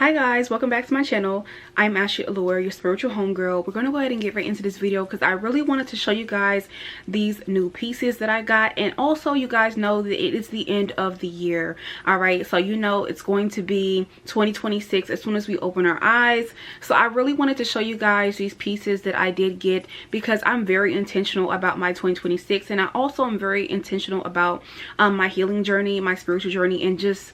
Hi guys, welcome back to my channel. I'm ASHLEYALLURE, your spiritual homegirl. We're going to go ahead and get right into this video because I really wanted to show you guys these new pieces that I got, and also you guys know that it is the end of the year. All right, so you know it's going to be 2026 as soon as we open our eyes. So I really wanted to show you guys these pieces that I did get because I'm very intentional about my 2026, and I also am very intentional about my healing journey, my spiritual journey, and just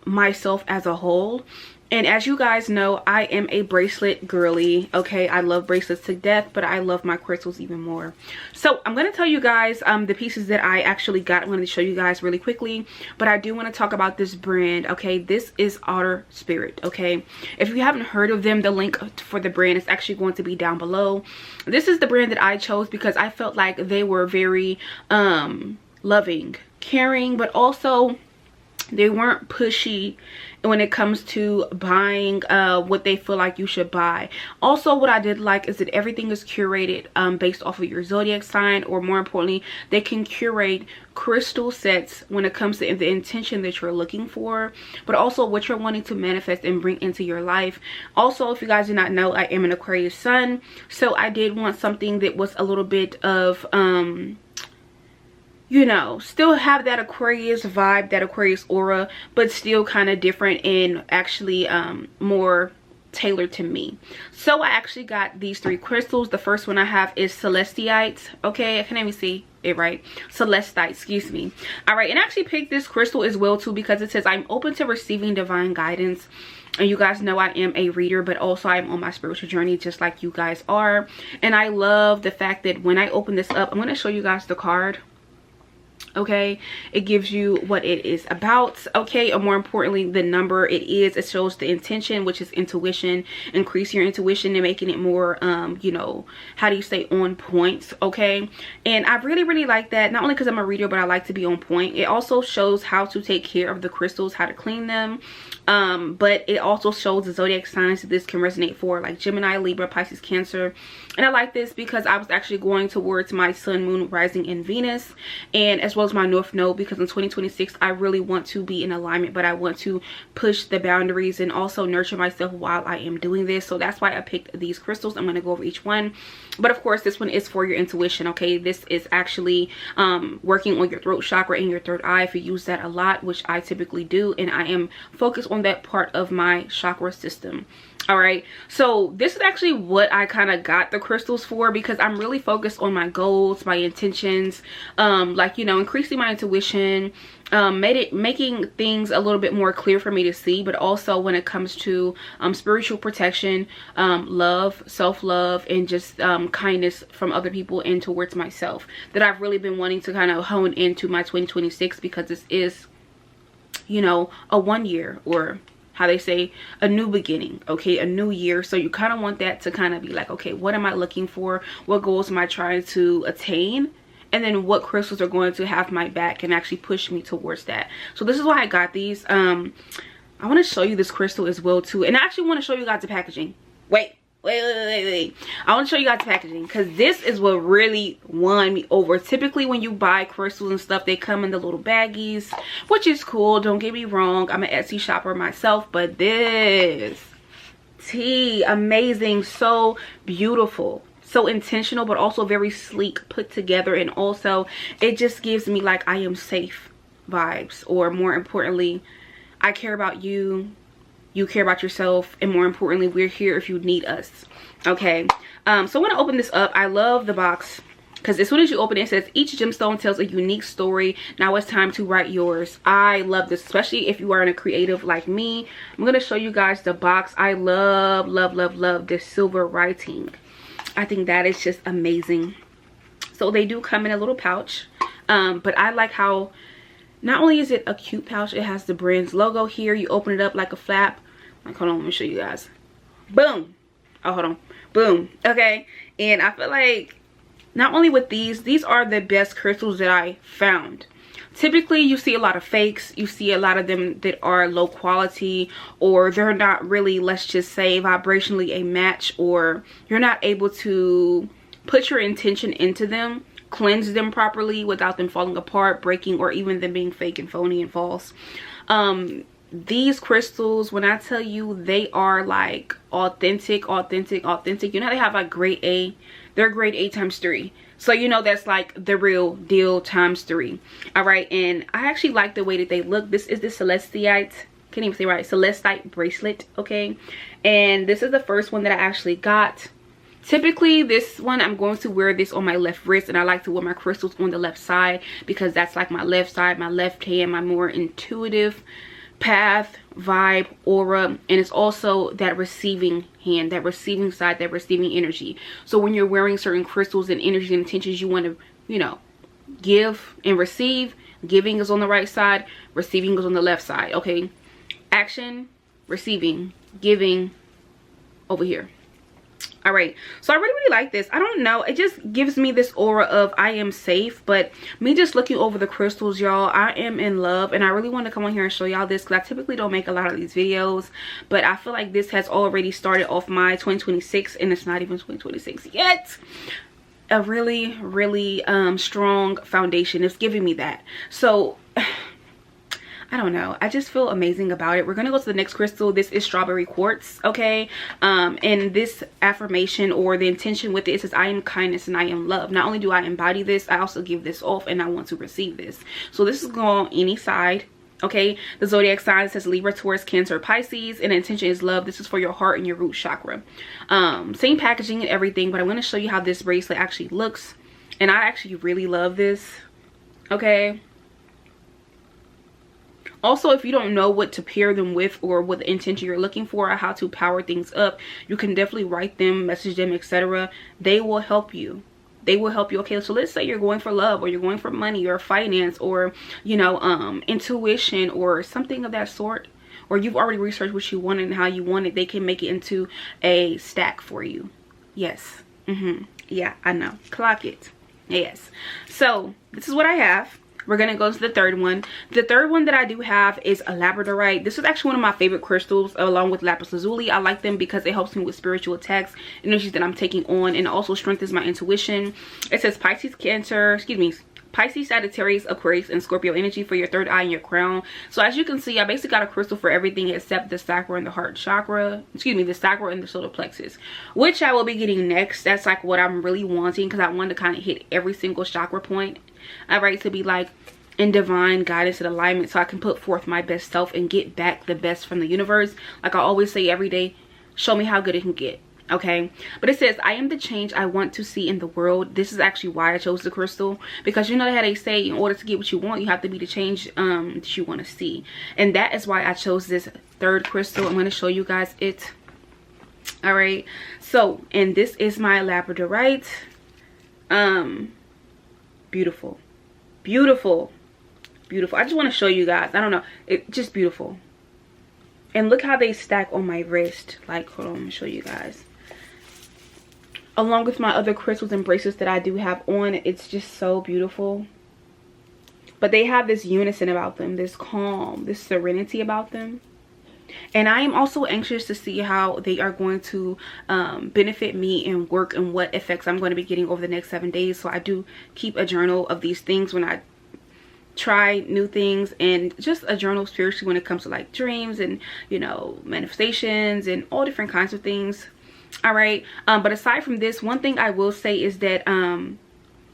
myself as a whole. And as you guys know, I am a bracelet girly. Okay, I love bracelets to death, but I love my crystals even more. So I'm going to tell you guys the pieces that I actually got. I'm going to show you guys really quickly, but I do want to talk about this brand. Okay, this is Outer Spirit. Okay, if you haven't heard of them, the link for the brand is actually going to be down below. This is the brand that I chose because I felt like they were very loving, caring, but also they weren't pushy when it comes to buying what they feel like you should buy. Also, what I did like is that everything is curated based off of your zodiac sign, or more importantly, they can curate crystal sets when it comes to the intention that you're looking for, but also what you're wanting to manifest and bring into your life. Also, if you guys do not know, I am an Aquarius sun, so I did want something that was a little bit of you know, still have that Aquarius vibe, that Aquarius aura, but still kind of different and actually more tailored to me. So I actually got these three crystals. The first one I have is Celestite. Okay, I can't even see it right. Celestite, excuse me. All right, and I actually picked this crystal as well too because it says I'm open to receiving divine guidance. And you guys know I am a reader, but also I'm on my spiritual journey just like you guys are. And I love the fact that when I open this up, I'm going to show you guys the card. Okay, it gives you what it is about, okay, or more importantly the number it is. It shows the intention, which is intuition, increase your intuition and making it more you know, how do you say, on point. Okay, and I really like that, not only because I'm a reader, but I like to be on point. It also shows how to take care of the crystals, how to clean them, but it also shows the zodiac signs that this can resonate for, like Gemini, Libra, Pisces, Cancer. And I like this because I was actually going towards my sun, moon, rising, and Venus, and as well as my North Node, because in 2026 I really want to be in alignment, but I want to push the boundaries and also nurture myself while I am doing this. So that's why I picked these crystals. I'm going to go over each one, but of course this one is for your intuition. Okay, this is actually working on your throat chakra and your third eye if you use that a lot, which I typically do, and I am focused on that part of my chakra system. All right, so this is actually what I kind of got the crystals for, because I'm really focused on my goals, my intentions, like, you know, increasing my intuition, making things a little bit more clear for me to see, but also when it comes to spiritual protection, love, self-love, and just kindness from other people and towards myself, that I've really been wanting to kind of hone into my 2026, because this is, you know, a 1 year, or how they say, a new beginning. Okay, a new year. So you kind of want that to kind of be like, okay, what am I looking for? What goals am I trying to attain? And then what crystals are going to have my back and actually push me towards that. So this is why I got these. I want to show you this crystal as well too, and I actually want to show you guys the packaging. Wait. I want to show you guys the packaging, because this is what really won me over. Typically when you buy crystals and stuff, they come in the little baggies, which is cool, don't get me wrong, I'm an Etsy shopper myself, but this tea, amazing, so beautiful, so intentional, but also very sleek, put together, and also it just gives me like I am safe vibes, or more importantly, I care about you, you care about yourself, and more importantly, we're here if you need us. Okay, so I'm gonna open this up. I love the box because as soon as you open it, it says each gemstone tells a unique story. Now it's time to write yours. I love this, especially if you are in a creative like me. I'm gonna show you guys the box. I love this silver writing. I think that is just amazing. So they do come in a little pouch, but I like how not only is it a cute pouch, it has the brand's logo here. You open it up like a flap. Like, hold on, let me show you guys. Boom. Oh, hold on. Boom. Okay, and I feel like not only with these are the best crystals that I found. Typically you see a lot of fakes, you see a lot of them that are low quality, or they're not really, let's just say, vibrationally a match, or you're not able to put your intention into them, cleanse them properly without them falling apart, breaking, or even them being fake and phony and false. these crystals, when I tell you, they are like authentic. You know how they have like grade A? They're grade A times 3. So you know that's like the real deal times 3. All right, and I actually like the way that they look. This is the Celestite, can't even say right, Celestite bracelet, okay? And this is the first one that I actually got. Typically this one, I'm going to wear this on my left wrist, and I like to wear my crystals on the left side because that's like my left side, my left hand, my more intuitive path, vibe, aura, and it's also that receiving hand, that receiving side, that receiving energy. So when you're wearing certain crystals and energy and intentions, you want to, you know, give and receive. Giving is on the right side, receiving is on the left side, okay? Action, receiving, giving over here. All right, so I really like this. I don't know, it just gives me this aura of I am safe. But me just looking over the crystals, y'all, I am in love, and I really want to come on here and show y'all this because I typically don't make a lot of these videos, but I feel like this has already started off my 2026, and it's not even 2026 yet. A really strong foundation is giving me that. So I don't know, I just feel amazing about it. We're gonna go to the next crystal. This is strawberry quartz, okay? And this affirmation or the intention with it says, I am kindness and I am love. Not only do I embody this, I also give this off, and I want to receive this. So this is going on any side, okay? The zodiac sign says Libra, Taurus, Cancer, Pisces, and the intention is love. This is for your heart and your root chakra. Same packaging and everything, but I'm going to show you how this bracelet actually looks, and I actually really love this, okay? Also, if you don't know what to pair them with or what the intention you're looking for or how to power things up, you can definitely write them, message them, etc. They will help you. They will help you. Okay, so let's say you're going for love, or you're going for money or finance, or, you know, intuition or something of that sort, or you've already researched what you want and how you want it. They can make it into a stack for you. Yes. Yeah, I know. Clock it. Yes. So this is what I have. We're gonna go to the third one. The third one that I do have is a Labradorite. This is actually one of my favorite crystals, along with lapis lazuli. I like them because it helps me with spiritual attacks, energies that I'm taking on, and also strengthens my intuition. It says Pisces, Cancer, excuse me, Pisces, Sagittarius, Aquarius, and Scorpio energy for your third eye and your crown. So as you can see, I basically got a crystal for everything except the sacral and the heart chakra. Excuse me, the sacral and the solar plexus, which I will be getting next. That's like what I'm really wanting, because I want to kind of hit every single chakra point. All right, to be like in divine guidance and alignment, so I can put forth my best self and get back the best from the universe. Like I always say every day, show me how good it can get. Okay, but it says, I am the change I want to see in the world. This is actually why I chose the crystal, because you know how they say in order to get what you want, you have to be the change that you want to see. And that is why I chose this third crystal. I'm going to show you guys it. All right, so, and this is my Labradorite. Beautiful, beautiful, beautiful. I just want to show you guys. I don't know, it's just beautiful. And look how they stack on my wrist. Like, hold on, let me show you guys. Along with my other crystals and bracelets that I do have on, it's just so beautiful. But they have this unison about them, this calm, this serenity about them. And I am also anxious to see how they are going to benefit me in work and what effects I'm going to be getting over the next 7 days. So I do keep a journal of these things when I try new things, and just a journal spiritually when it comes to like dreams and, you know, manifestations and all different kinds of things. All right, but aside from this, one thing I will say is that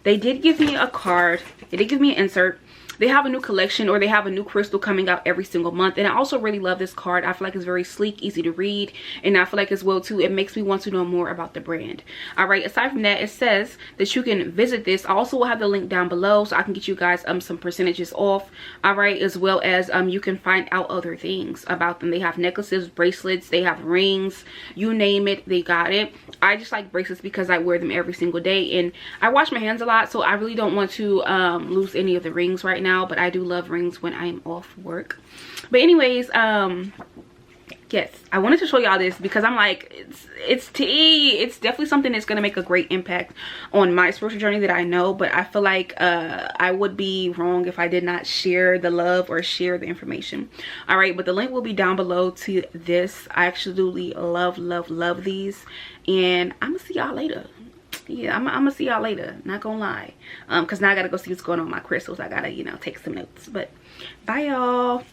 they did give me a card. They did give me an insert. They have a new collection, or they have a new crystal coming out every single month, and I also really love this card. I feel like it's very sleek, easy to read, and I feel like as well too, it makes me want to know more about the brand. All right, aside from that, it says that you can visit this. I also will have the link down below so I can get you guys some percentages off. All right, as well as you can find out other things about them. They have necklaces, bracelets, they have rings, you name it, they got it. I just like bracelets because I wear them every single day, and I wash my hands a lot, so I really don't want to lose any of the rings right now. But I do love rings when I'm off work. But anyways, yes, I wanted to show y'all this because I'm like, it's tea. It's definitely something that's gonna make a great impact on my spiritual journey that I know. But I feel like I would be wrong if I did not share the love or share the information. All right, but the link will be down below to this. I absolutely love these, and I'm gonna see y'all later. Yeah, I'm gonna see y'all later, not gonna lie, because now I gotta go see what's going on with my crystals. I gotta, you know, take some notes. But bye y'all.